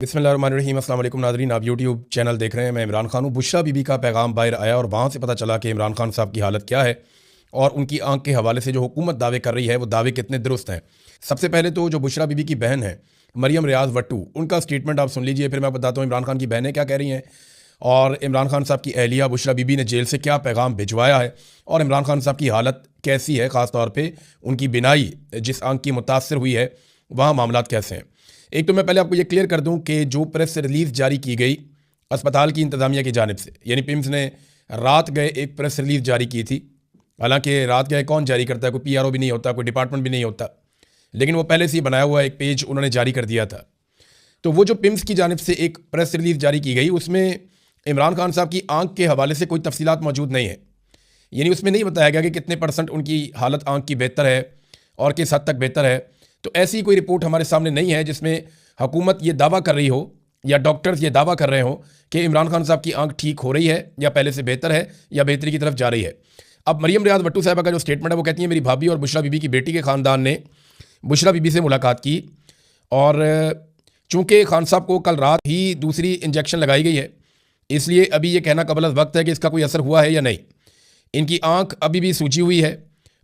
बिस्मिल्लाहिर्रहमानिर्रहीम। अस्सलाम वालेकुम नाज़रीन, आप यूट्यूब चैनल देख रहे हैं। मैं इमरान खान हूँ। बुशरा बीबी का पैगाम बाहर आया और वहाँ से पता चला कि इमरान खान साहब की हालत क्या है और उनकी आंख के हवाले से जो हुकूमत दावे कर रही है वो दावे कितने दुरुस्त हैं। सबसे पहले तो जो बुशरा बीबी की बहन है मरियम रियाज भट्टू, उनका स्टेटमेंट आप सुन लीजिए, फिर मैं बताता हूँ इमरान खान की बहनें क्या कह रही हैं और इमरान खान साहब की अहलिया बुशरा बीबी ने जेल से क्या पैगाम भिजवाया है और इमरान खान साहब की हालत कैसी है, ख़ास तौर पे उनकी बिनाई जिस आंख की मुतासर हुई है वहाँ मामलात कैसे हैं। एक तो मैं पहले आपको ये क्लियर कर दूं कि जो प्रेस रिलीज़ जारी की गई अस्पताल की इंतज़ामिया की जानिब से, यानी पिम्स ने रात गए एक प्रेस रिलीज़ जारी की थी। हालांकि रात गए कौन जारी करता है, कोई पीआरओ भी नहीं होता, कोई डिपार्टमेंट भी नहीं होता, लेकिन वो पहले से ही बनाया हुआ एक पेज उन्होंने जारी कर दिया था। तो वो जो पिम्स की जानिब से एक प्रेस रिलीज़ जारी की गई उसमें इमरान खान साहब की आंख के हवाले से कोई तफसीलात मौजूद नहीं है। यानी उसमें नहीं बताया गया कि कितने % उनकी हालत आंख की बेहतर है और किस हद तक बेहतर है। तो ऐसी कोई रिपोर्ट हमारे सामने नहीं है जिसमें हुकूमत ये दावा कर रही हो या डॉक्टर्स ये दावा कर रहे हो कि इमरान खान साहब की आंख ठीक हो रही है या पहले से बेहतर है या बेहतरी की तरफ जा रही है। अब मरियम रियाज भट्टू साहबा का जो स्टेटमेंट है वो कहती है मेरी भाभी और बुशरा बीबी की बेटी के ख़ानदान ने बुशरा बीबी से मुलाकात की और चूँकि खान साहब को कल रात ही दूसरी इंजेक्शन लगाई गई है, इसलिए अभी ये कहना कबल वक्त है कि इसका कोई असर हुआ है या नहीं। इनकी आंख अभी भी सूजी हुई है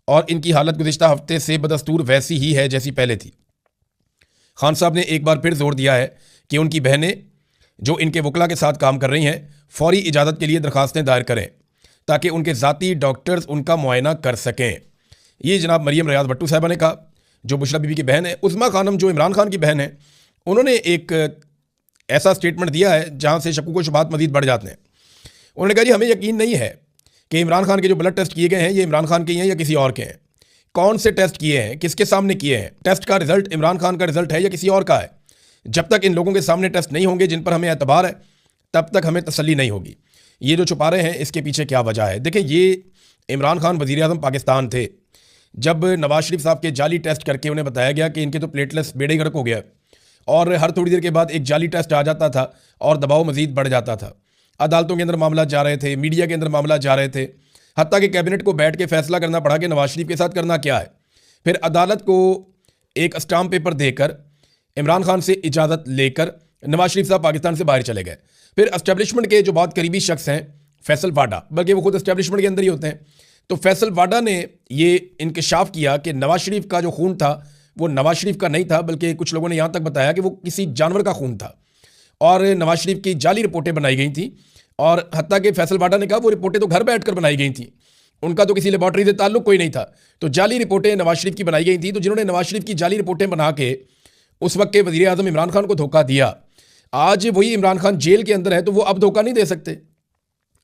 और इनकी हालत गुज़िश्ता हफ्ते से बदस्तूर वैसी ही है जैसी पहले थी। खान साहब ने एक बार फिर जोर दिया है कि उनकी बहनें जो इनके वकला के साथ काम कर रही हैं फौरी इजाज़त के लिए दरखास्तें दायर करें ताकि उनके ज़ाती डॉक्टर्स उनका मुआयना कर सकें। ये जनाब मरियम रियाज भट्टू साहबा ने कहा, जो बुशरा बीबी की बहन है। उस्मा खानम जो इमरान खान की बहन है, उन्होंने एक ऐसा स्टेटमेंट दिया है जहाँ से शक्कू व शुबहात मज़ीद बढ़ जाते हैं। उन्होंने कहा जी हमें यकीन नहीं है कि इमरान खान के जो ब्लड टेस्ट किए गए हैं ये इमरान खान के हैं या किसी और के हैं। कौन से टेस्ट किए हैं, किसके सामने किए हैं, टेस्ट का रिजल्ट इमरान खान का रिजल्ट है या किसी और का है। जब तक इन लोगों के सामने टेस्ट नहीं होंगे जिन पर हमें एतबार है तब तक हमें तसल्ली नहीं होगी। ये जो छुपा रहे हैं इसके पीछे क्या वजह है। देखें, ये इमरान खान वज़ीर आज़म पाकिस्तान थे जब नवाज शरीफ साहब के जाली टेस्ट करके उन्हें बताया गया कि इनके तो प्लेटलेट्स बेड़े गर्क हो गया और हर थोड़ी देर के बाद एक जाली टेस्ट आ जाता था और दबाव मज़ीद बढ़ जाता था। अदालतों के अंदर मामला जा रहे थे, मीडिया के अंदर मामला जा रहे थे, हत्ता कि कैबिनेट को बैठ के फैसला करना पड़ा कि नवाज शरीफ के साथ करना क्या है। फिर अदालत को एक स्टाम्प पेपर देकर इमरान खान से इजाज़त लेकर नवाज शरीफ साहब पाकिस्तान से बाहर चले गए। फिर एस्टेब्लिशमेंट के जो बहुत करीबी शख्स हैं फैसल वाडा, बल्कि वो खुद एस्टेब्लिशमेंट के अंदर ही होते हैं, तो फैसल वाडा ने ये इंकशाफ किया कि नवाज शरीफ का जो खून था वो नवाज शरीफ का नहीं था, बल्कि कुछ लोगों ने यहाँ तक बताया कि वो किसी जानवर का खून था और नवाज शरीफ की जाली रिपोर्टें बनाई गई थी। और हत्ता कि फैसल वाडा ने कहा वो रिपोर्टें तो घर बैठकर बनाई गई थी, उनका तो किसी लेबॉर्ट्री से ताल्लुक कोई नहीं था, तो जाली रिपोर्टें नवाज शरीफ की बनाई गई थी। तो जिन्होंने नवाज शरीफ की जाली रिपोर्टें बना के उस वक्त के वज़ीर आज़म इमरान खान को धोखा दिया, आज वही इमरान खान जेल के अंदर है, तो वो अब धोखा नहीं दे सकते?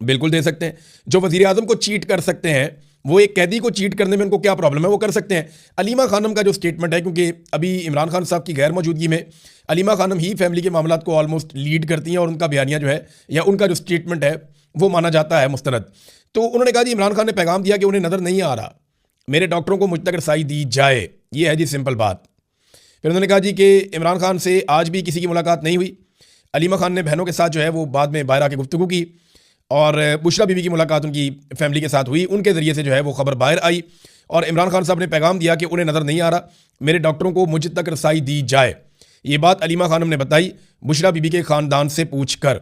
बिल्कुल दे सकते हैं। जो वज़ीर आज़म को चीट कर सकते हैं वो एक कैदी को चीट करने में उनको क्या प्रॉब्लम है, वो कर सकते हैं। अलीमा खानम का जो स्टेटमेंट है, क्योंकि अभी इमरान खान साहब की गैर मौजूदगी में अलीमा खानम ही फैमिली के मामलात को ऑलमोस्ट लीड करती हैं और उनका बयानिया जो है या उनका जो स्टेटमेंट है वो माना जाता है मुस्तनद। तो उन्होंने कहा जी इमरान खान ने पैगाम दिया कि उन्हें नज़र नहीं आ रहा, मेरे डॉक्टरों को मुझ तक रसाई दी जाए, ये है जी सिंपल बात। फिर उन्होंने कहा जी कि इमरान खान से आज भी किसी की मुलाकात नहीं हुई। अलीमा खान ने बहनों के साथ जो है वो बाद में बाहर आके गुफ्तगू की और बुशरा बीबी की मुलाकात उनकी फैमिली के साथ हुई, उनके ज़रिए से जो है वो खबर बाहर आई और इमरान खान साहब ने पैगाम दिया कि उन्हें नज़र नहीं आ रहा, मेरे डॉक्टरों को मुझ तक रसाई दी जाए। ये बात अलीमा खानम ने बताई बुशरा बीबी के ख़ानदान से पूछ कर।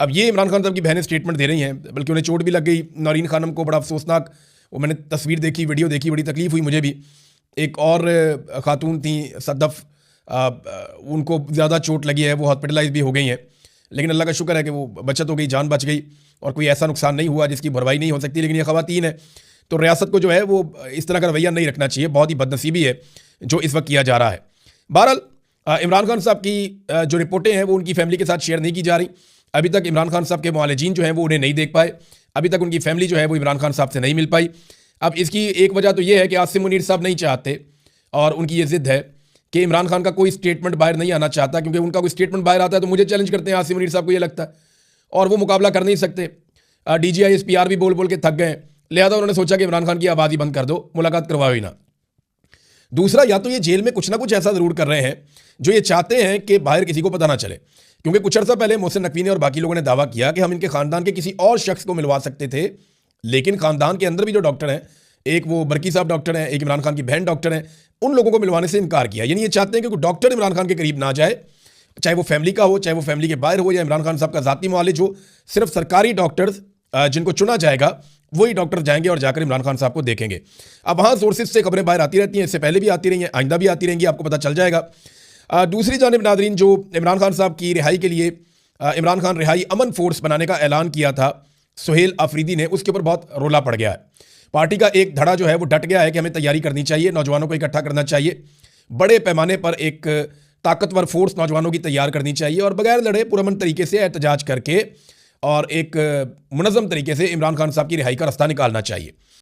अब ये इमरान खान साहब की बहनें स्टेटमेंट दे रही हैं, बल्कि उन्हें चोट भी लग गई। नौरीन खानम को बड़ा अफसोसनाक, वो मैंने तस्वीर देखी, वीडियो देखी, बड़ी तकलीफ़ हुई मुझे भी। एक और खातून थी सदफ़, उनको ज़्यादा चोट लगी है, वो हॉस्पिटलाइज भी हो गई हैं, लेकिन अल्लाह का शुक्र है कि वो बचत हो गई, जान बच गई और कोई ऐसा नुकसान नहीं हुआ जिसकी भरवाई नहीं हो सकती। लेकिन ये ख़वातीन है तो रियासत को जो है वो इस तरह का रवैया नहीं रखना चाहिए, बहुत ही बदनसीबी है जो इस वक्त किया जा रहा है। बहरहाल इमरान खान साहब की जो रिपोर्टें हैं वो उनकी फैमिली के साथ शेयर नहीं की जा रही। अभी तक इमरान खान साहब के मुआलिजीन जो हैं वो उन्हें नहीं देख पाए, अभी तक उनकी फैमिली जो है वो इमरान खान साहब से नहीं मिल पाई। अब इसकी एक वजह तो ये है कि आसिम मुनीर साहब नहीं चाहते और उनकी ये ज़िद है कि इमरान खान का कोई स्टेटमेंट बाहर नहीं आना चाहता, क्योंकि उनका कोई स्टेटमेंट बाहर आता है तो मुझे चैलेंज करते हैं आसिम मुनीर साहब को, ये लगता है, और वो मुकाबला कर नहीं सकते। DGI SPR भी बोल बोल के थक गए, लिहाजा उन्होंने सोचा कि इमरान खान की आवाज़ ही बंद कर दो, मुलाकात करवाओ ही ना। दूसरा, या तो ये जेल में कुछ ना कुछ ऐसा ज़रूर कर रहे हैं जो ये चाहते हैं कि बाहर किसी को पता ना चले, क्योंकि कुछ अर्सा पहले मोहसिन नकवी ने और बाकी लोगों ने दावा किया कि हम इनके ख़ानदान के किसी और शख्स को मिलवा सकते थे, लेकिन ख़ानदान के अंदर भी जो डॉक्टर हैं, एक वो बरकी साहब डॉक्टर हैं, एक इमरान खान की बहन डॉक्टर हैं, उन लोगों को मिलवाने से इनकार किया। यानी ये चाहते हैं कि कोई डॉक्टर इमरान खान के करीब ना जाए चाहे वो फैमिली का हो, चाहे वो फैमिली के बाहर हो, या इमरान खान साहब का ज़ाती मुआलिज हो, सिर्फ सरकारी डॉक्टर्स जिनको चुना जाएगा वही डॉक्टर जाएंगे और जाकर इमरान खान साहब को देखेंगे। अब वहाँ सोर्सेज से खबरें बाहर आती रहती हैं, इससे पहले भी आती रही हैं, आइंदा भी आती रहेंगी, आपको पता चल जाएगा। दूसरी जानिब नादरीन, जो इमरान खान साहब की रिहाई के लिए इमरान खान रिहाई अमन फोर्स बनाने का ऐलान किया था सुहेल आफरीदी ने, उसके ऊपर बहुत रोला पड़ गया है। पार्टी का एक धड़ा जो है वो डट गया है कि हमें तैयारी करनी चाहिए, नौजवानों को इकट्ठा करना चाहिए, बड़े पैमाने पर एक ताकतवर फोर्स नौजवानों की तैयार करनी चाहिए और बगैर लड़े पुरअमन तरीके से एहतजाज करके और एक मुनज़्ज़म तरीके से इमरान खान साहब की रिहाई का रास्ता निकालना चाहिए।